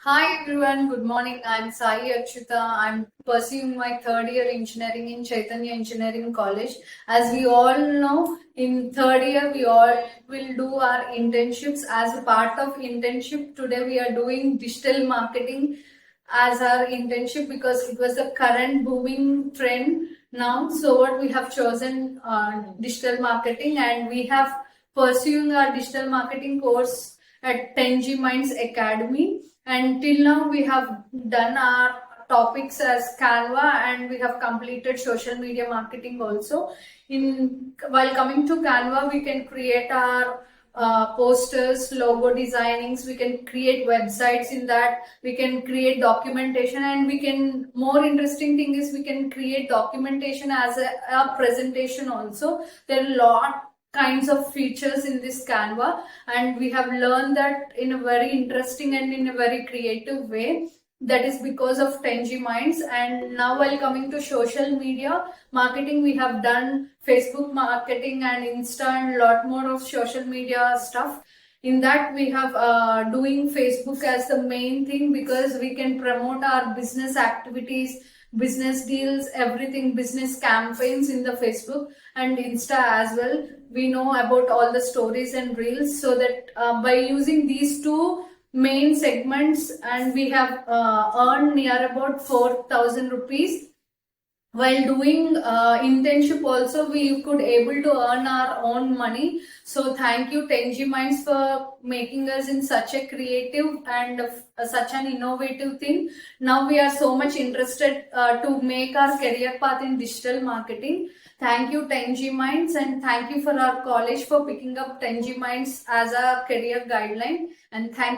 Hi everyone, good morning. I'm Sai Atchuta. I'm pursuing my third year engineering in Chaitanya Engineering College. As we all know, in third year we all will do our internships. As a part of internship, today we are doing digital marketing as our internship because it was the current booming trend now. So what we have chosen digital marketing, and we have pursuing our digital marketing course at 10G Minds Academy. And till now we have done our topics as Canva, and we have completed social media marketing also. In while coming to Canva, we can create our posters, logo designings, we can create websites in that, we can create documentation, and we can, more interesting thing is we can create documentation as a presentation also. There are a lot kinds of features in this Canva, and we have learned that in a very interesting and in a very creative way. That is because of 10G Minds. And now while coming to social media marketing, we have done Facebook marketing and Insta and a lot more of social media stuff. In that we have doing Facebook as the main thing because we can promote our business activities, business deals, everything, business campaigns in the Facebook and Insta as well. We know about all the stories and reels, so that by using these two main segments, and we have earned near about 4,000 rupees. While doing internship also, we could able to earn our own money. So thank you 10G Minds for making us in such a creative and such an innovative thing. Now we are so much interested to make our career path in digital marketing. Thank you 10G Minds, and thank you for our college for picking up 10G Minds as a career guideline. And thank you.